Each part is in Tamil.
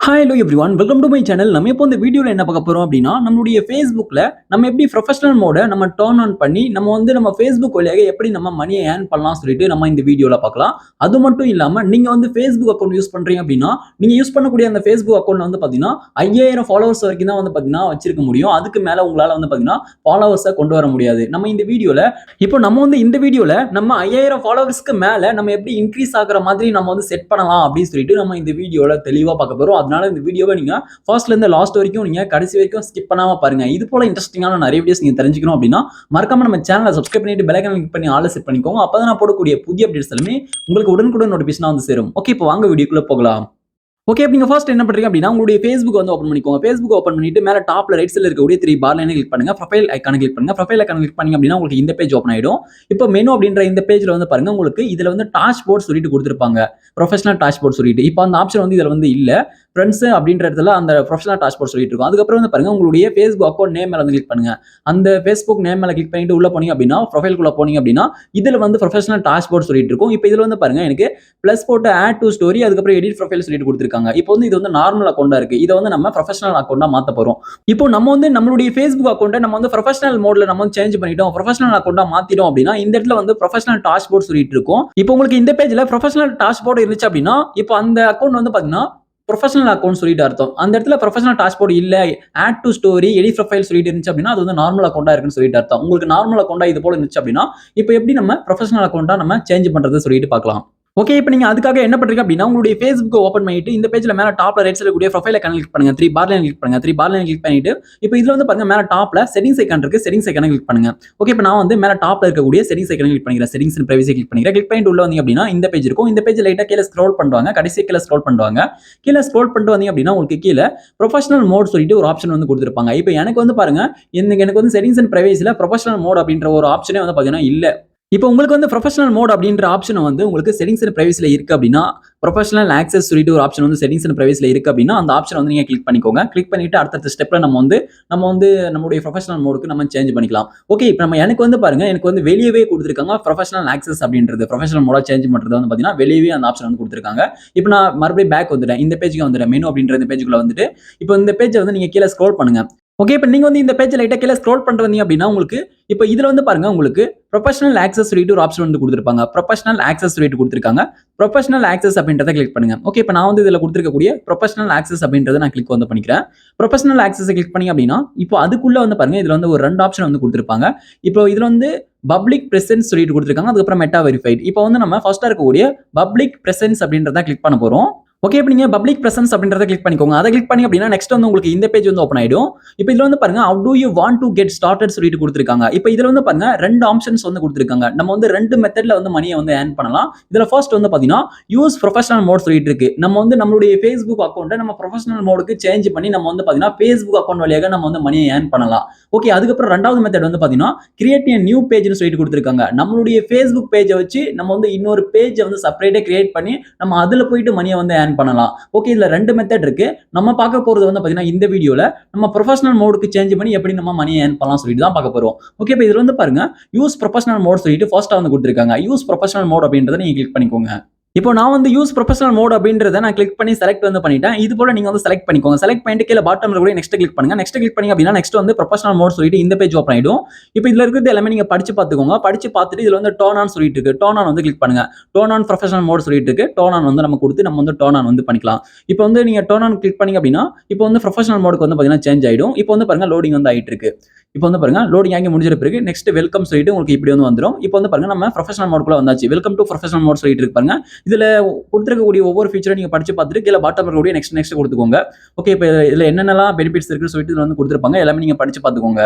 Hi hello everyone welcome to my channel. நம்ம இப்போ இந்த வீடியோவில் என்ன பார்க்க போகிறோம் அப்படின்னா, நம்மளுடைய ஃபேஸ்புக்கில் நம்ம எப்படி ப்ரொஃபஷனல் மோட நம்ம டர்ன் ஆன் பண்ணி நம்ம ஃபேஸ்புக் வழியாக எப்படி நம்ம மணியை ஏர்ன் பண்ணலாம் சொல்லிட்டு நம்ம இந்த வீடியோவில் பார்க்கலாம். அது மட்டும் இல்லாமல் நீங்கள் வந்து ஃபேஸ்புக் அக்கௌண்ட் யூஸ் பண்ணுறீங்க அப்படின்னா, நீங்கள் யூஸ் பண்ணக்கூடிய அந்த ஃபேஸ்புக் அக்கௌண்ட் வந்து பார்த்தீங்கன்னா 5000 ஃபாலோவர்ஸ் வரைக்கும் தான் வந்து பார்த்தீங்கன்னா வச்சிருக்க முடியும். அதுக்கு மேலே உங்களால் வந்து பார்த்தீங்கன்னா ஃபாலோவர்ஸை கொண்டு வர முடியாது. நம்ம இந்த வீடியோவில் நம்ம 5000 ஃபாலோவர்ஸ்க்கு மேலே நம்ம எப்படி இன்க்ரீஸ் ஆகிற மாதிரி நம்ம வந்து செட் பண்ணலாம் அப்படின்னு சொல்லிட்டு நம்ம இந்த வீடியோவில் தெளிவாக பார்க்க போகிறோம். அதனால இந்த வீடியோவை நீங்க ஃபர்ஸ்ட்ல இருந்து லாஸ்ட் வரைக்கும் நீங்க கடைசி வரைக்கும் ஸ்கிப் பண்ணாம பாருங்க. இது போல இன்ட்ரெஸ்டிங்கான நிறைய வீடியோஸ் நீங்க தெரிஞ்சுக்கணும் அப்படின்னா மறக்காம நம்ம சேனலை சப்ஸ்கிரைப் பண்ணிட்டு பெல் ஐகானை கிளிக் பண்ணி ஆல் செட் பண்ணிக்கோங்க. அப்பதான் நான் போடக்கூடிய புதிய அப்டேட்ஸ் எல்லாமே உங்களுக்கு உடனுக்குடன் நோட்டிஃபிகேஷன் வந்து சேரும். ஓகே, இப்போ வாங்க வீடியோக்குள்ள போகலாம். ஓகே, நீங்க ஃபர்ஸ்ட் என்ன பண்றீங்க அப்படின்னா உங்களுடைய ஃபேஸ்புக் வந்து ஓப்பன் பண்ணிக்கோங்க. ஃபேஸ்புக் ஓப்பன் பண்ணிட்டு மேல டாப்ல ரைட் சைடுல இருக்கக்கூடிய 3 பார் லைனை கிளிக் பண்ணுங்க. ப்ரொஃபைல் ஐகானை கிளிக் பண்ணுங்க. ப்ரொஃபைல் ஐகானை கிளிக் பண்ணீங்க அப்படின்னா உங்களுக்கு இந்த பேஜ் ஓப்பன் ஆயிடும். இப்போ மெனு அப்படின்ற இந்த பேஜ்ல வந்து பாருங்க, உங்களுக்கு இதுல வந்து டாஷ்போர்ட் சொல்லிட்டு கொடுத்திருப்பாங்க. ப்ரொஃபஷனல் டாஷ்போர்ட் சொல்லிட்டு. இப்போ அந்த ஆப்ஷன் வந்து இதுல வந்து இல்ல. ஃப்ரெண்ட்ஸ் அப்படின்ற இடத்துல அந்த ப்ரொஃபஷனல் டாஷ்போர்ட் சொல்லிட்டு இருக்கும். அதுக்கப்புறம் வந்து பாருங்க, உங்களுடைய ஃபேஸ்புக் அக்கௌண்ட் நேம் மேல வந்து கிளிக் பண்ணுங்க. அந்த ஃபேஸ்புக் நேம் மேல கிளிக் பண்ணிட்டு உள்ள போனீங்க அப்படின்னா ப்ரொஃபைல்குள்ள போனீங்க அப்படின்னா இதுல வந்து ப்ரொஃபஷனல் டாஷ்போர்ட் சொல்லிட்டு இருக்கும். இப்போ இதுல வந்து பாருங்க, எனக்கு பிளஸ் போட்டு ஆட் டு ஸ்டோரி, அதுக்கப்புறம் எடிட் ப்ரொஃபைல் சொல்லிட்டு கொடுத்திருக்காங்க. இப்போ வந்து இது வந்து நார்மல் அக்கௌண்டா இருக்கு. இதை வந்து நம்ம ப்ரொஃபஷனல் அக்கௌண்டா மாத்த போறோம். இப்போ நம்ம வந்து நம்மளுடைய ஃபேஸ்புக் அக்கௌண்ட்டை நம்ம வந்து ப்ரொஃபஷனல் மோட்ல நம்ம வந்து சேஞ்ச் பண்ணிட்டோம், ப்ரொஃபஷனல் அக்கௌண்டா மாத்திட்டோம் அப்படின்னா இந்த இடத்துல வந்து ப்ரொஃபஷனல் டாஷ்போர்ட் சொல்லிட்டு இருக்கும். இப்போ உங்களுக்கு இந்த பேஜ்ல ப்ரொஃபஷனல் டாஷ்போர்ட் இருந்துச்சு அப்படின்னா இப்போ அந்த அக்கௌண்ட் வந்து பாத்தீங்கன்னா ப்ரொஃபஷனல் அக்கௌண்ட் சொல்லிட்டு அர்த்தம். அந்த இடத்துல ப்ரொஃபஷனல் டாஷ்போர்ட் இல்ல, add to story edit profile சொல்லிட்டு இருந்துச்சு அப்படின்னா அது வந்து நார்மல் அக்கௌண்டா இருக்குன்னு சொல்லிட்டு அர்த்தம். உங்களுக்கு நார்மல் அக்கௌண்டா இது போல இருந்துச்சு அப்படின்னா இப்போ எப்படி நம்ம ப்ரொஃபஷனல் அக்கௌண்டா நம்ம சேஞ்ச் பண்றது சொல்லிட்டு பார்க்கலாம். ஓகே, இப்போ நீங்க அதுக்காக என்ன பண்றீங்க அப்படின்னா உங்களுடைய ஃபேஸ்புக் ஓப்பன் பண்ணிட்டு இந்த பேஜ்ல மேல டாப்ல ரைட் சைடுல கூடிய ப்ரொஃபைல் ஐகானை கிளிக் பண்ணுங்க. 3 பார் லைன் கிளிக் பண்ணுங்க. 3 பார் லைன் கிளிக் பண்ணிட்டு இப்போ இதுல வந்து பாருங்க, மேல டாப்ல செட்டிங்ஸ் ஐகான் இருக்கு. செட்டிங்ஸ் ஐகானை கிளிக் பண்ணுங்க. ஓகே, இப்போ நான் வந்து மேல டாப்ல இருக்கக்கூடிய செட்டிங்ஸ் ஐகானை கிளிக் பண்ணிக்கிறேன். செட்டிங்ஸ் அண்ட் பிரைவசி கிளிக் பண்ணிக்கிறேன். கிளிக் பண்ணிட்டு உள்ள வந்தீங்க அப்படின்னா இந்த பேஜ் இருக்கும். இந்த பேஜ் லைட்டா கீழே ஸ்க்ரோல் பண்ணுவாங்க. கடைசி கீழே ஸ்க்ரோல் பண்ணுவாங்க. கீழே ஸ்க்ரோல் பண்ணிட்டு வந்தீங்க அப்படின்னா உங்களுக்கு கீழே ப்ரொஃபஷனல் மோட் சொல்லிட்டு ஒரு ஆப்ஷன் வந்து கொடுத்திருப்பாங்க. இப்போ எனக்கு வந்து பாருங்க, எனக்கு வந்து செட்டிங்ஸ் அண்ட் பிரைவசில ப்ரொஃபஷனல் மோட் அப்படின்ற ஒரு ஆப்ஷனே வந்து பாத்தீங்கன்னா இல்ல. இப்போ உங்களுக்கு வந்து ப்ரொஃபஷனல் மோட் அப்படின்ற ஆப்ஷன் வந்து உங்களுக்கு செட்டிங்ஸ் அண்ட் பிரைவசில இருக்கு அப்படின்னா, ப்ரொஃபஷனல் ஆக்சஸ் சொல்லிட்டு ஒரு ஆப்ஷன் வந்து செட்டிங்ஸ் அண்ட் பிரைவசில இருக்கு அப்படின்னா அந்த ஆப்ஷன் வந்து நீங்க கிளிக் பண்ணிக்கோங்க. கிளிக் பண்ணிட்டு அடுத்த ஸ்டெப்ல நம்ம வந்து நம்மளுடைய ப்ரொஃபஷனல் மோடுக்கு நம்ம சேஞ்ச் பண்ணிக்கலாம். ஓகே, இப்போ எனக்கு வந்து பாருங்க, எனக்கு வந்து வெளியவே கொடுத்துருக்காங்க ப்ரொஃபஷனல் ஆக்சஸ் அப்படின்றது. ப்ரொஃபஷனல் மோட சேஞ்ச் பண்றது வந்து பாத்தீங்கன்னா வெளியவே அந்த ஆப்ஷன் வந்து கொடுத்துருக்காங்க. இப்போ நான் மறுபடியும் பேக் வந்துட்டேன். இந்த பேஜுக்கு வந்துட்டேன். மெனு அப்படின்ற இந்த பேஜுக்குள்ள வந்துட்டு இப்போ இந்த பேஜை வந்து நீங்க கீழே ஸ்க்ரோல் பண்ணுங்க. ஓகே, இப்போ நீங்க வந்து இந்த பேஜ் லைட்டா கீழே ஸ்க்ரோல் பண்ணிட்டு வந்தீங்க அப்படின்னா உங்களுக்கு இப்போ இதுல வந்து பாருங்க, உங்களுக்கு ப்ரொஃபஷனல் ஆக்சஸ் சொல்லிட்டு ஒரு ஆப்ஷன் வந்து கொடுத்திருப்பாங்க. ப்ரொஃபஷனல் ஆக்சஸ் சொல்லிட்டு கொடுத்திருக்காங்க. ப்ரொஃபஷனல் ஆக்சஸ் அப்படின்றத கிளிக் பண்ணுங்க. ஓகே, இப்போ நான் வந்து இதுல கொடுத்திருக்கக்கூடிய ப்ரொஃபஷனல் ஆக்சஸ் அப்படின்றத நான் கிளிக் வந்து பண்ணிக்கிறேன். ப்ரொஃபஷனல் ஆக்சஸ் கிளிக் பண்ணீங்க அப்படின்னா இப்போ அதுக்குள்ள வந்து பாருங்க, இதுல வந்து ஒரு 2 ஆப்ஷன் வந்து கொடுத்திருப்பாங்க. இப்போ இதுல வந்து பப்ளிக் பிரசன்ஸ் சொல்லிட்டு கொடுத்திருக்காங்க. அதுக்கப்புறம் மெட்டா வெரிஃபைட். இப்போ வந்து நம்ம ஃபர்ஸ்டா இருக்கக்கூடிய பப்ளிக் பிரசன்ஸ் அப்படின்றத கிளிக் பண்ண போறோம். ஓகே, இப்போ நீங்க பப்ளிக் பிரசன்ஸ் அப்படின்றத கிளிக் பண்ணிக்கோங்க. அதை கிளிக் பண்ணி அப்படின்னா நெக்ஸ்ட் வந்து உங்களுக்கு இந்த பேஜ் வந்து ஓப்பன் ஆயிடும். இப்போ இதுல வந்து பாருங்க, how do you want to get started சொல்லிட்டு கொடுத்திருக்காங்க. இப்போ இதுல வந்து பாருங்க 2 ஆப்ஷன்ஸ் வந்து கொடுத்திருக்காங்க. நம்ம வந்து 2 மெத்தட்ல வந்து மணியை வந்து ஏர்ன் பண்ணலாம். இதுல ஃபர்ஸ்ட் வந்து பாத்தீங்கன்னா யூஸ் ப்ரொஃபஷனல் மோட் சொல்லிட்டு இருக்கு. நம்ம வந்து நம்மளுடைய ஃபேஸ்புக் அக்கௌண்ட்டை நம்ம ப்ரொஃபஷனல் மோடுக்கு சேஞ்ச் பண்ணி நம்ம வந்து பாத்தீங்கன்னா ஃபேஸ்புக் அக்கௌண்ட் வழியாக நம்ம வந்து மணியை ஏர்ன் பண்ணலாம். ஓகே, அதுக்கப்புறம் 2வது மெத்தட் வந்து பாத்தீங்கன்னா கிரியேட் எ நியூ பேஜ்னு சொல்லிட்டு கொடுத்திருக்காங்க. நம்மளுடைய ஃபேஸ்புக் பேஜை வச்சு நம்ம வந்து இன்னொரு பேஜை வந்து செப்பரேட்டா கிரியேட் பண்ணி நம்ம அதுல போயிட்டு மணியை வந்து ஏர்ன் பண்ணலாம். ஓகே, இதுல 2 மெத்தட் இருக்கு. நம்ம பார்க்க போறது வந்து பாத்தீங்கன்னா இந்த வீடியோல நம்ம ப்ரொஃபஷனல் மோடுக்கு சேஞ்ச் பண்ணி எப்படி நம்ம மணி ஏர்ன் பண்ணலாம் சொல்லிட்டு தான் பார்க்க போறோம். ஓகே, இப்போ இதுல வந்து பாருங்க, யூஸ் ப்ரொஃபஷனல் மோட் சொல்லிட்டு ஃபர்ஸ்டா வந்து கொடுத்திருக்காங்க. யூஸ் ப்ரொஃபஷனல் மோட் அப்படின்றத நீங்க கிளிக் பண்ணிக்கோங்க. இப்போ நான் வந்து யூஸ் ப்ரொஃபஷனல் மோட் அப்படின்றத நான் கிளிக் பண்ணி செலக்ட் வந்து பண்ணிட்டேன். இது போல நீங்க வந்து செலக்ட் பண்ணிக்கோங்க. செலக்ட் பண்ணிட்டு கீழ பாட்டம்ல கூட நெக்ஸ்ட் கிளிக் பண்ணுங்க. நெக்ஸ்ட் கிளிக் பண்ணீங்க அப்படின்னா நெக்ஸ்ட் வந்து ப்ரொஃபஷனல் மோட் சொல்லிட்டு இந்த பேஜ் ஓப்பன் ஆயிடும். இப்போ இதுல இருக்கிறது எல்லாமே நீங்க படிச்சு பார்த்துக்கோங்க. படிச்சு பார்த்துட்டு இதுல வந்து டர்ன் ஆன் சொல்லிட்டு இருக்கு. டர்ன் ஆன் வந்து கிளிக் பண்ணுங்க. டர்ன் ஆன் ப்ரொஃபஷனல் மோட் சொல்லிட்டு இருக்கு. டர்ன் ஆன் வந்து நம்ம கொடுத்து நம்ம வந்து டர்ன் ஆன் வந்து பண்ணிக்கலாம். இப்போ வந்து நீங்க டர்ன் ஆன் கிளிக் பண்ணீங்க அப்படின்னா இப்போ வந்து ப்ரொஃபஷனல் மோடுக்கு வந்து பாத்தீங்கன்னா சேஞ்ச் ஆயிடும். இப்போ வந்து பாருங்க, லோடிங் வந்து ஆயிட்டு இருக்கு. இப்போ வந்து பாருங்க, லோடிங் ஆகி முடிஞ்ச பிறகு நெக்ஸ்ட் வெல்கம் சொல்லிட்டு உங்களுக்கு இப்படி வந்து வந்துரும். இப்போ வந்து பாருங்க, நம்ம ப்ரொஃபஷனல் மோடுக்குள்ள வந்தாச்சு. வெல்கம் டு ப்ரொஃபஷனல் மோட் சொல்லிட்டு இருக்கு பாருங்க. இதுல கொடுத்திருக்கக்கூடிய ஒவ்வொரு ஃபீச்சரும் நீங்க படிச்சு பார்த்துட்டு கீழ பாட்டம் இருக்கக்கூடிய நெக்ஸ்ட் கொடுத்துக்கோங்க. ஓகே, இப்போ இதுல என்னென்னலாம் பெனிஃபிட்ஸ் இருக்குன்னு சொல்லிட்டு இதுல வந்து கொடுத்திருப்பாங்க. எல்லாமே நீங்க படிச்சு பார்த்துக்கோங்க.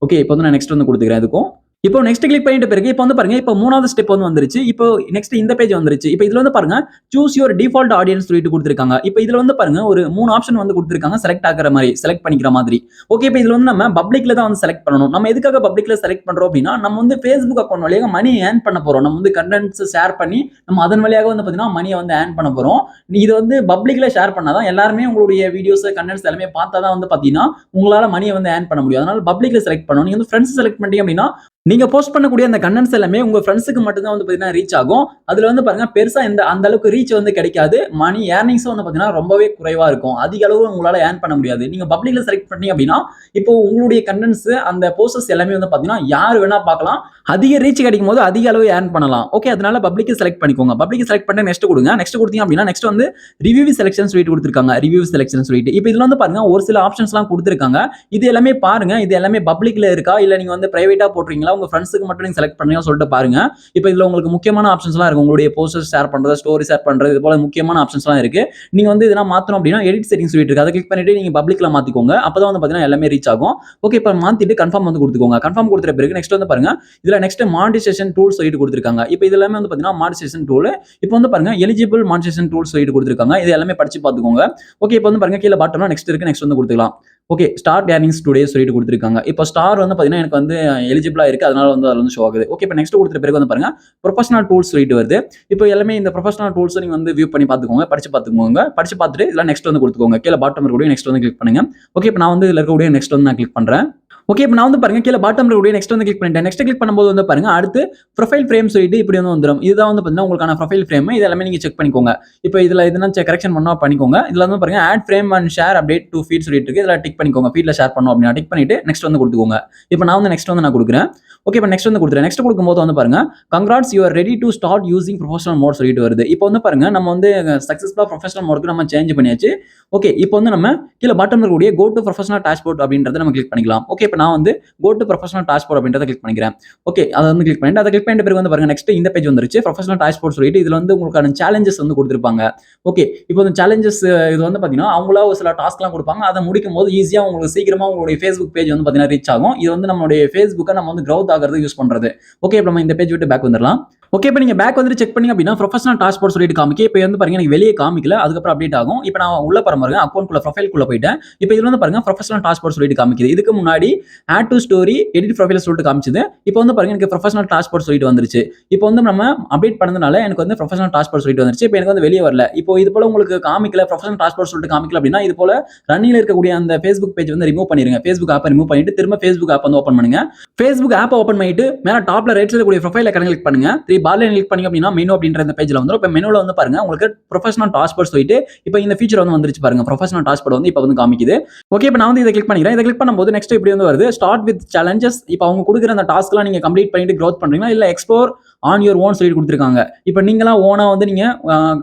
ஓகே, இப்போ வந்து நான் நெக்ஸ்ட் வந்து கொடுத்துக்கிறேன். இதுக்கும் இப்போ நெக்ஸ்ட் கிளிக் பண்ணிட்ட பிறகு இப்போ வந்து பாருங்க, இப்போ 3வது ஸ்டெப் வந்து வந்துருச்சு. இப்போ நெக்ஸ்ட் இந்த பேஜ் வந்துருச்சு. இப்போ இதுல வந்து பாருங்க, சூஸ் யுவர் டிஃபால்ட் ஆடியன்ஸ் சொல்லிட்டு கொடுத்திருக்காங்க. இப்போ இதுல வந்து பாருங்க, ஒரு 3 ஆப்ஷன் வந்து கொடுத்திருக்காங்க. செலக்ட் ஆகுற மாதிரி, செலக்ட் பண்ணிக்கிற மாதிரி. ஓகே, இப்போ இதுல வந்து நம்ம பப்ளிக்ல தான் வந்து செலக்ட் பண்ணணும். நம்ம எதுக்காக பப்ளிக்ல செலக்ட் பண்றோம் அப்படின்னா, நம்ம வந்து ஃபேஸ்புக் அக்கௌண்ட் வழியாக மணி ஏர்ன் பண்ண போறோம். நம்ம வந்து கண்டென்ட்ஸ் ஷேர் பண்ணி நம்ம அதன் வழியாக வந்து பாத்தீங்கன்னா மணியை வந்து ஏர்ன் பண்ண போறோம். இது வந்து பப்ளிக்ல ஷேர் பண்ணாதான் எல்லாருமே உங்களுடைய வீடியோஸ் கண்டென்ட்ஸ் எல்லாமே பார்த்தா தான் வந்து பாத்தீங்கன்னா உங்களால மணியை வந்து ஏர்ன் பண்ண முடியும். அதனால பப்ளிக்ல செலக்ட் பண்ணணும். நீங்க வந்து ஃப்ரெண்ட்ஸ் செலக்ட் பண்ணிட்டீங்க அப்படின்னா நீங்க போஸ்ட் பண்ணக்கூடிய அந்த கண்டென்ட்ஸ் எல்லாமே உங்க ஃப்ரெண்ட்ஸுக்கு மட்டும் தான் வந்து பாத்தீங்கன்னா ரீச் ஆகும். அதுல வந்து பாருங்க பெருசா அந்த அளவுக்கு ரீச் வந்து கிடைக்காது. மணி ஏர்னிங்ஸும் வந்து பாத்தீங்கன்னா ரொம்பவே குறைவா இருக்கும். அதிக அளவு உங்களால ஏர்ன் பண்ண முடியாது. நீங்க பப்ளிக்ல செலக்ட் பண்ணீங்க அப்படின்னா இப்போ உங்களுடைய கண்டென்ட்ஸ் அந்த போஸ்டர்ஸ் எல்லாமே வந்து பாத்தீங்கன்னா யார் வேணா பார்க்கலாம். அதிக ரீச் கிடைக்கும் போது அதிக அளவு ஏர்ன் பண்ணலாம். ஓகே, அதனால பப்ளிக் செலக்ட் பண்ணிக்கோங்க. பப்ளிக் செலக்ட் பண்ணி நெக்ஸ்ட் கொடுங்க. நெக்ஸ்ட் கொடுத்தீங்க அப்படின்னா நெக்ஸ்ட் வந்து ரிவ்யூ செலக்ஷன் சொல்லிட்டு கொடுத்திருக்காங்க. ரிவ்யூ செலக்ஷன் சொல்லிட்டு இப்போ இதுல வந்து பாருங்க ஒரு சில ஆப்ஷன்ஸ்லாம் கொடுத்திருக்காங்க. இது எல்லாமே பாருங்க. இது எல்லாமே பப்ளிக்ல இருக்கா இல்ல நீங்க வந்து பிரைவேட்டா போடுறீங்களா, உங்க ஃப்ரெண்ட்ஸ்க்கு மட்டும் நீங்க செலக்ட் பண்ணீங்க சொல்லிட்டு பாருங்க. இப்போ இதுல உங்களுக்கு முக்கியமான ஆப்ஷன்ஸ்லாம் இருக்கு. உங்களுடைய போஸ்டர் ஷேர் பண்றது, ஸ்டோரி ஷேர் பண்றது, இது போல முக்கியமான ஆப்ஷன்ஸ்லாம் இருக்கு. நீங்க வந்து இதெல்லாம் மாத்தணும் அப்படின்னா எடிட் செட்டிங்ஸ் சொல்லிட்டு இருக்கு. அதை கிளிக் பண்ணிட்டு நீங்க பப்ளிக்ல மாத்திக்கோங்க. அப்பதான் வந்து பாத்தீங்கன்னா எல்லாமே ரீச் ஆகும். ஓகே, இப்போ மாத்திட்டு கன்ஃபார்ம் வந்து கொடுத்துக்கோங்க. கன்ஃபார்ம் கொடுத்த பிறகு நெக்ஸ்ட் வந்து பாருங்க இதுல நெக்ஸ்ட் மானிட்டைசேஷன் டூல் சொல்லிட்டு கொடுத்திருக்காங்க. இப்போ இது எல்லாமே வந்து பாத்தீங்கன்னா மானிட்டைசேஷன் டூல். இப்போ வந்து பாருங்க எலிஜிபிள் மானிட்டைசேஷன் டூல் சொல்லிட்டு கொடுத்திருக்காங்க. இது எல்லாமே படிச்சு பாத்துக்கோங்க. ஓகே, இப்போ வந்து பாருங்க கீழ பாட்டம்ல நெக்ஸ்ட் இருக்கு. நெக்ஸ்ட் வந்து கொடுத்துக்கலாம். ஓகே, ஸ்டார்ட் ஏர்னிங்ஸ் டுடே சொல்லிட்டு கொடுத்திருக்காங்க. இப்போ ஸ்டார் வந்து பாத்தீங்கன்னா எனக்கு வந்து எலிஜிபிளா இருக்கு. அதனால வந்து அதுல வந்து ஷோ ஆகுது. ஓகே, இப்போ நெக்ஸ்ட் கொடுத்த பிறகு வந்து பாருங்க ப்ரொஃபஷனல் டூல்ஸ் சொல்லிட்டு வருது. இப்போ எல்லாமே இந்த ப்ரொஃபஷனல் டூல்ஸ் நீங்க வந்து வியூ பண்ணி பாத்துக்கோங்க. படிச்சு பாத்துக்கோங்க. படிச்சு பார்த்துட்டு இதெல்லாம் நெக்ஸ்ட் வந்து கொடுத்துக்கோங்க. கீழ பாட்டம் இருக்கக்கூடிய நெக்ஸ்ட் வந்து கிளிக் பண்ணுங்க. ஓகே, இப்போ நான் வந்து இதுல இருக்கக்கூடிய நெக்ஸ்ட் வந்து நான் கிளிக் பண்றேன். ஓகே, இப்போ நான் வந்து பாருங்க கீழ பாட்டம்ல இருக்கக்கூடிய நெக்ஸ்ட் வந்து கிளிக் பண்ணிட்டேன். நெக்ஸ்ட் கிளிக் பண்ணும்போது வந்து பாருங்க அடுத்து ப்ரொஃபைல் ஃப்ரேம் சொல்லிட்டு இப்படி வந்து வந்துரும். இதுதான் வந்து பாத்தீங்கன்னா உங்களுக்கான ப்ரொஃபைல் ஃப்ரேம். இது எல்லாமே நீங்க செக் பண்ணிக்கோங்க. இப்போ இதுல எதுனா கரெக்ஷன் பண்ணா பண்ணிக்கோங்க. இதுல வந்து பாருங்க add frame and share update to feed சொல்லிட்டு இருக்கு. இதுல டிக் பண்ணிக்கோங்க. ஃபீட்ல ஷேர் பண்ணனும் அப்படினா டிக் பண்ணிட்டு நெக்ஸ்ட் வந்து கொடுத்துக்கோங்க. இப்போ நான் வந்து நெக்ஸ்ட் வந்து நான் கொடுக்குறேன். ஓகே, இப்போ நெக்ஸ்ட் வந்து கொடுத்துறேன். நெக்ஸ்ட் கொடுக்கும்போது வந்து பாருங்க congrats you are ready to start using professional mode சொல்லிட்டு வருது. இப்போ வந்து பாருங்க நம்ம வந்து சக்சஸ்ஃபுல்லா ப்ரொஃபஷனல் மோடுக்கு நம்ம சேஞ்ச் பண்ணியாச்சு. ஓகே, இப்போ வந்து நம்ம கீழ பாட்டம்ல இருக்கக்கூடிய கோ டு ப்ரொஃபஷனல் டாஷ்போர்ட் அப்படின்றத நம்ம கிளிக் பண்ணிக்கலாம். ஓகே, இப்போ நான் வந்து கோ டு ப்ரொஃபஷனல் டாஷ்போர்ட் அப்படின்றத கிளிக் பண்ணிக்கிறேன். ஓகே, அதை வந்து கிளிக் பண்ணிட்டு அதை கிளிக் பண்ணிட்ட பிறகு வந்து பாருங்க நெக்ஸ்ட் இந்த பேஜ் வந்துருச்சு. ப்ரொஃபஷனல் டாஷ்போர்ட் சொல்லிட்டு இதுல வந்து உங்களுக்கான சேலஞ்சஸ் வந்து கொடுத்திருப்பாங்க. ஓகே, இப்போ இந்த சேலஞ்சஸ் இது வந்து பாத்தீங்கன்னா அவங்களா ஒரு சில டாஸ்க்லாம் கொடுப்பாங்க. அதை முடிக்கும் போது ஈஸியா உங்களுக்கு சீக்கிரமா உங்களுடைய Facebook பேஜ் வந்து பாத்தீங்கன்னா ரீச் ஆகும். இது வந்து நம்மளுடைய Facebook'ை நம்ம வந்து growth ஆகிறது யூஸ் பண்றது. ஓகே, இப்போ நம்ம இந்த பேஜ் விட்டு பேக் வந்துடலாம். ஓகே, இப்போ நீங்க பேக் வந்துட்டு செக் பண்ணீங்க அப்படின்னா ப்ரொஃபஷனல் டாஷ்போர்ட் சொல்லிட்டு காமிக்க. இப்போ வந்து பாருங்க எனக்கு வெளியே காமிக்கல. அதுக்கப்புறம் அப்டேட் ஆகும். இப்போ நான் உள்ள பாருங்க அக்கௌண்ட்குள்ள ப்ரொஃபைல்குள்ள போயிட்டேன். இப்போ இதுல வந்து பாருங்க ப்ரொஃபஷனல் டாஷ்போர்ட் சொல்லிட்டு காமிக்குது. இதுக்கு முன்னாடி add to story edit profile சொல்லிட்டு காமிச்சது. இப்போ வந்து பாருங்க எனக்கு ப்ரொஃபஷனல் டாஷ்போர்ட் சொல்லிட்டு வந்துருச்சு. இப்போ வந்து நம்ம அப்டேட் பண்ணதுனால எனக்கு வந்து ப்ரொஃபஷனல் டாஷ்போர்ட் சொல்லிட்டு வந்துருச்சு. இப்போ எனக்கு வந்து வெளியே வரல. இப்போ இது போல உங்களுக்கு காமிக்கல ப்ரொஃபஷனல் டாஷ்போர்ட் சொல்லிட்டு காமிக்கல அப்படின்னா இது போல ரன்னிங்ல இருக்கக்கூடிய அந்த Facebook பேஜ் வந்து ரிமூவ் பண்ணிருங்க. Facebook ஆப்பை ரிமூவ் பண்ணிட்டு திரும்ப Facebook ஆப் வந்து ஓபன் பண்ணுங்க. Facebook ஆப் ஓபன் பண்ணிட்டு மேல டாப்ல ரைட்ல இருக்கக்கூடிய ப்ரொஃபைல் ஐகானை கிளிக் பண்ணுங்க. 3 பார் லைன் கிளிக் பண்ணீங்க அப்படின்னா மெனு அப்படின்ற இந்த பேஜ்ல வந்துரும். இப்போ மெனுல வந்து பாருங்க உங்களுக்கு ப்ரொஃபஷனல் டாஷ்போர்ட் சொல்லிட்டு இப்போ இந்த ஃபீச்சர் வந்து வந்துருச்சு பாருங்க. ப்ரொஃபஷனல் டாஷ்போர்ட் வந்து இப்போ வந்து காமிக்குது. ஓகே, இப்போ நான் வந்து இதை கிளிக் பண்ணிக்கிறேன். இதை கிளிக் பண்ணும்போது நெக்ஸ்ட் இப்படி வந்து வருது ஸ்டார்ட் வித் சேலஞ்சஸ். இப்போ அவங்க கொடுக்குற அந்த டாஸ்க்லாம் நீங்க கம்ப்ளீட் பண்ணிட்டு growth பண்றீங்களா இல்ல எக்ஸ்ப்ளோர் ஆன் யுவர் ஓன் சொல்லிட்டு கொடுத்திருக்காங்க. இப்போ நீங்களா ஓனா வந்து நீங்க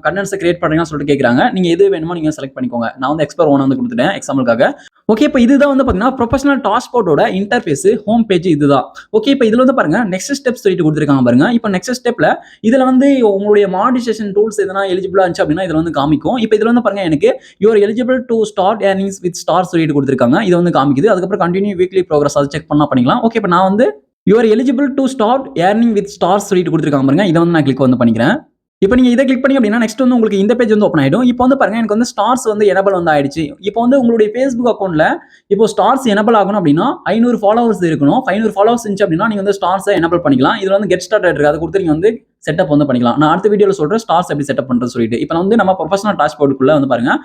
கண்டென்ட்ஸ் கிரியேட் பண்றீங்கன்னு சொல்லிட்டு கேக்குறாங்க. நீங்க எது வேணுமோ நீங்க செலக்ட் பண்ணிக்கோங்க. நான் வந்து எக்ஸ்ப்ளோர் ஓனா வந்து கொடுத்துட்டேன் எக்ஸாம்பிளுக்காக. ஓகே, இப்போ இதுதான் வந்து பாத்தீங்கன்னா ப்ரொஃபஷனல் டாஷ்போர்ட்டோட இன்டர்ஃபேஸ் ஹோம் பேஜ் இதுதான். ஓகே, இப்போ இதுல வந்து பாருங்க நெக்ஸ்ட் ஸ்டெப்ஸ் சொல்லிட்டு கொடுத்திருக்காங்க பாருங்க. இப்போ நெக்ஸ்ட் ஸ்டெப்ல இதுல வந்து உங்களுடைய மானிட்டைசேஷன் டூல்ஸ் எதனா எலிஜிபிளா இருந்துச்சு அப்படின்னா இதுல வந்து காமிக்கும். இப்போ இதுல வந்து பாருங்க எனக்கு you are eligible to start earnings with star சொல்லிட்டு கொடுத்திருக்காங்க. இது வந்து காமிக்குது. அதுக்கப்புறம் கண்டினியூ வீக்லி ப்ரோக்ரஸ் அதை செக் பண்ணா பண்ணிக்கலாம். ஓகே, இப்போ நான் வந்து you are eligible to start earning with stars சொல்லிட்டு கொடுத்திருக்காங்க பாருங்க. இதை வந்து நான் கிளிக் வந்து பண்ணிக்கிறேன். இப்போ நீங்க இதை கிளிக் பண்ணி அப்படின்னா நெக்ஸ்ட் வந்து உங்களுக்கு இந்த பேஜ் வந்து ஓப்பன் ஆயிடும். இப்போ வந்து பாருங்க எனக்கு வந்து ஸ்டார்ஸ் வந்து எனபிள் வந்து ஆயிடுச்சு. இப்போ வந்து உங்களுடைய Facebook அக்கௌண்ட்ல இப்போ ஸ்டார்ஸ் எனபிள் ஆகணும் அப்படின்னா 500 ஃபாலோவர்ஸ் இருக்கணும். 500 ஃபாலோவர்ஸ் இருந்துச்சு அப்படின்னா நீங்க வந்து ஸ்டார்ஸை எனபிள் பண்ணிக்கலாம். இதுல வந்து கெட் ஸ்டார்டட் இருக்கு. அதை கொடுத்து நீங்க வந்து செட்டப் வந்து பண்ணிக்கலாம். நான் அடுத்த வீடியோல சொல்றேன் ஸ்டார்ஸ் எப்படி செட்டப் பண்றது சொல்லிட்டு. இப்போ வந்து நம்ம ப்ரொஃபஷனல் டாஷ்போர்டுக்குள்ள வந்து பாருங்க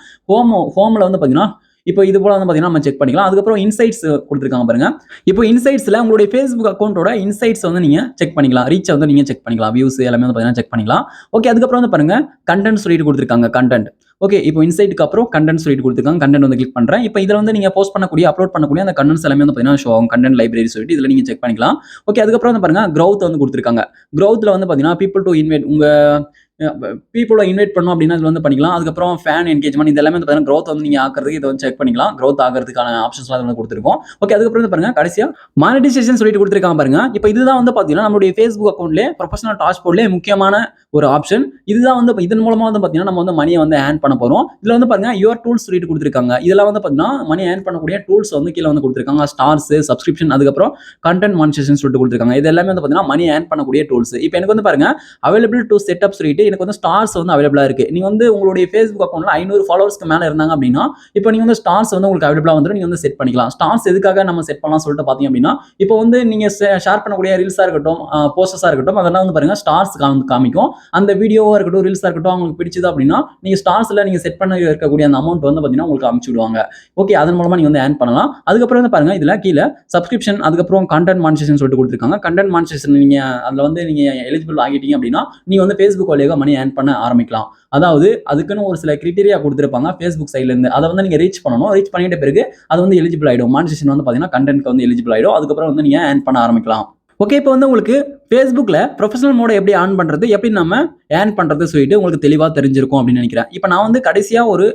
ஹோம்ல வந்து பாத்தீங்கன்னா இப்போ இது போல வந்து பாத்தீங்கன்னா நம்ம செக் பண்ணிக்கலாம். அதுக்கப்புறம் இன்சைட்ஸ் கொடுத்திருக்காங்க பாருங்க. இப்போ இன்சைட்ஸ்ல உங்களுடைய Facebook அக்கௌண்டோட இன்சைட்ஸ் வந்து நீங்க செக் பண்ணிக்கலாம். ரீச் வந்து நீங்க செக் பண்ணிக்கலாம். வியூஸ் எல்லாமே வந்து பாத்தீங்கன்னா செக் பண்ணிக்கலாம். ஓகே, அதுக்கப்புறம் வந்து பாருங்க கண்டென்ட் சொல்லிட்டு கொடுத்திருக்காங்க. கண்டென்ட் ஓகே, இப்போ இன்சைட்க்கு அப்புறம் கண்டென்ட் சொல்லிட்டு கொடுத்திருக்காங்க. கண்டென்ட் வந்து கிளிக் பண்றேன். இப்போ இதுல வந்து நீங்க போஸ்ட் பண்ணக்கூடிய அப்லோட் பண்ணக்கூடிய அந்த கண்டென்ட்ஸ் எல்லாமே வந்து பாத்தீங்கன்னா ஷோ ஆகும். கண்டென்ட் லைப்ரரி சொல்லிட்டு இதுல நீங்க செக் பண்ணிக்கலாம். ஓகே, அதுக்கப்புறம் வந்து பாருங்க growth வந்து கொடுத்திருக்காங்க. growthல வந்து பாத்தீங்கன்னா people to invite உங்க பீப்புளை இன்வைட் பண்ணோம் அப்படின்னா இது வந்து பண்ணிக்கலாம். அதுக்கப்புறம் ஃபேன் என்கேஜ்மெண்ட் இது எல்லாமே வந்து பாத்தீங்கன்னா growth வந்து நீங்க ஆக்குறதுக்கு இதை வந்து செக் பண்ணிக்கலாம். growth ஆகிறதுக்கான ஆப்ஷன்ஸ்லாம் வந்து கொடுத்திருக்கோம். ஓகே, அதுக்கப்புறம் வந்து பாருங்க கடைசியா மானிட்டைசேஷன் சொல்லிட்டு கொடுத்திருக்காங்க பாருங்க. இப்போ இதுதான் வந்து பாத்தீங்கன்னா நம்மளுடைய Facebook அக்கௌண்ட்லயே ப்ரொஃபஷனல் டாஷ்போர்ட்லயே முக்கியமான ஒரு ஆப்ஷன். இதுதான் வந்து இதன் மூலமா வந்து பாத்தீங்கன்னா நம்ம வந்து மணியை வந்து ஏர்ன் பண்ண போறோம். இதுல வந்து பாருங்க யுவர் டூல்ஸ் சொல்லிட்டு கொடுத்திருக்காங்க. இதெல்லாம் வந்து பாத்தீங்கன்னா மணி ஏர்ன் பண்ணக்கூடிய டூல்ஸ் வந்து கீழே வந்து கொடுத்திருக்காங்க. ஸ்டார்ஸ், சப்ஸ்கிரிப்ஷன், அதுக்கப்புறம் கண்டென்ட் மானிட்டைசேஷன் சொல்லிட்டு கொடுத்திருக்காங்க. இது எல்லாமே வந்து பாத்தீங்கன்னா மணி ஏர்ன் பண்ணக்கூடிய டூல்ஸ். இப்போ எனக்கு வந்து பாருங்க அவைலபிள் டு செட்டப் சொல்லிட்டு எனக்கு வந்து ஸ்டார்ஸ் வந்து அவைலபிளா இருக்கு. நீங்க வந்து உங்களுடைய Facebook அக்கவுண்ட்ல 500 ஃபாலோவர்ஸ்க்கு மேல இருந்தாங்க அப்படின்னா, இப்போ நீங்க வந்து ஸ்டார்ஸ் வந்து உங்களுக்கு அவைலபிளா வந்துரும். நீங்க வந்து செட் பண்ணிக்கலாம். ஸ்டார்ஸ் எதுக்காக நம்ம செட் பண்ணலாம் சொல்லிட்டு பார்த்தீங்க அப்படின்னா, இப்போ வந்து நீங்க ஷேர் பண்ணக்கூடிய ரீல்ஸா இருக்கட்டும், போஸ்டர்ஸா இருக்கட்டும், அதெல்லாம் வந்து பாருங்க ஸ்டார்ஸ் காமிக்கும். அந்த வீடியோவா இருக்கட்டும், ரீல்ஸா இருக்கட்டும், அவங்களுக்கு பிடிச்சது அப்படின்னா, நீங்க ஸ்டார்ஸ்ல நீங்க செட் பண்ணி இருக்கக்கூடிய அந்த அமௌண்ட் வந்து பார்த்தீங்கன்னா உங்களுக்கு அனுப்பிச்சு விடுவாங்க. ஓகே, அதன் மூலமா நீங்க வந்து ஏர்ன் பண்ணலாம். அதுக்கப்புறம் வந்து பாருங்க, இதுல கீழ சப்ஸ்கிரிப்ஷன், அதுக்கப்புறம் கண்டென்ட் மானிடைசேஷன் சொல்லிட்டு கொடுத்திருக்காங்க. கண்டென்ட் மானிடைசேஷன் நீங்க அதுல வந்து நீங்க எலிஜிபிள் ஆகிட்டீங்க அப்படின்னா, நீங்க வந்து Facebook வழியாக மணி ஏர்ன் பண்ண ஆரம்பிக்கலாம். அதாவது அதுக்குன்னு ஒரு சில கிரைட்டீரியா கொடுத்திருப்பாங்க Facebook சைடுல இருந்து. அதை வந்து நீங்க ரீச் பண்ணணும். ரீச் பண்ணிட்ட பிறகு அது வந்து எலிஜிபிள் ஆயிடும். மானிடைசேஷன் வந்து பாத்தீங்கன்னா கண்டென்ட்க்கு வந்து எலிஜிபிள் ஆயிடும். அதுக்கப்புறம் வந்து நீங்க ஏர்ன் பண்ண ஆரம்பிக்கலாம். ஓகே, இப்போ வந்து உங்களுக்கு Facebookல ப்ரொஃபஷனல் மோட எப்படி ஆன் பண்றது, எப்படி நம்ம ஏர்ன் பண்றது சொல்லிட்டு உங்களுக்கு தெளிவா தெரிஞ்சிருக்கும் அப்படின்னு நினைக்கிறேன். இப்போ நான் வந்து கடைசியா ஒரு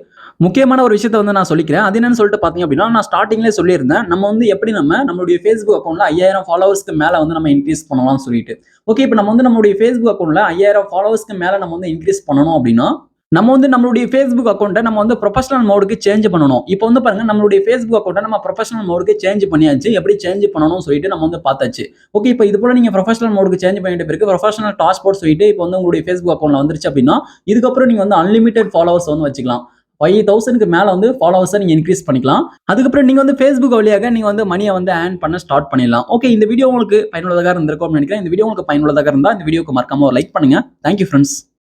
முக்கியமான ஒரு விஷயத்தை வந்து நான் சொல்லிக்கிறேன். அது என்னன்னு சொல்லிட்டு பார்த்தீங்க அப்படின்னா, நான் ஸ்டார்டிங்லேயே சொல்லியிருந்தேன். நம்ம வந்து எப்படி நம்மளுடைய Facebook அக்கவுண்ட்ல 5000 ஃபாலோவர்ஸ்க்கு மேல வந்து நம்ம இன்க்ரீஸ் பண்ணலாம்னு சொல்லிட்டு. ஓகே, இப்போ நம்ம வந்து நம்மளுடைய Facebook அக்கவுண்ட்ல 5000 ஃபாலோவர்ஸ்க்கு மேல நம்ம வந்து இன்க்ரீஸ் பண்ணணும் அப்படின்னா, நம்ம வந்து நம்மளுடைய Facebook அக்கவுண்ட்டை நம்ம வந்து ப்ரொஃபஷனல் மோடுக்கு சேஞ்ச் பண்ணணும். இப்போ வந்து பாருங்க, நம்மளுடைய Facebook அக்கவுண்ட்டை நம்ம ப்ரொஃபஷனல் மோடுக்கு சேஞ்ச் பண்ணியாச்சு. எப்படி சேஞ்ச் பண்ணணும்னு சொல்லிட்டு நம்ம வந்து பார்த்தாச்சு. ஓகே, இப்போ இது போல நீங்க ப்ரொஃபஷனல் மோடுக்கு சேஞ்ச் பண்ணிட்ட பிறகு ப்ரொஃபஷனல் டாஸ்க்போர்ட் சொல்லிட்டு இப்போ வந்து உங்களுடைய Facebook அக்கவுண்ட்ல வந்துருச்சு அப்படின்னா, இதுக்கப்புறம் நீங்க வந்து அன்லிமிட்டெட் ஃபாலோவர்ஸ் வந்து வச்சுக்கலாம். 5000க்கு மேல வந்து ஃபாலோவர்ஸை நீங்க இன்க்ரீஸ் பண்ணிக்கலாம். அதுக்கப்புறம் நீங்க வந்து Facebook வழியாக நீங்க வந்து மணியை வந்து ஏர்ன் பண்ண ஸ்டார்ட் பண்ணிடலாம். ஓகே, இந்த வீடியோ உங்களுக்கு பயனுள்ளதாக இருந்திருக்கும் நினைக்கிறேன். இந்த வீடியோ உங்களுக்கு பயனுள்ளதாக இருந்தா இந்த வீடியோக்கு மறக்காம ஒரு லைக் பண்ணுங்க. Thank you friends.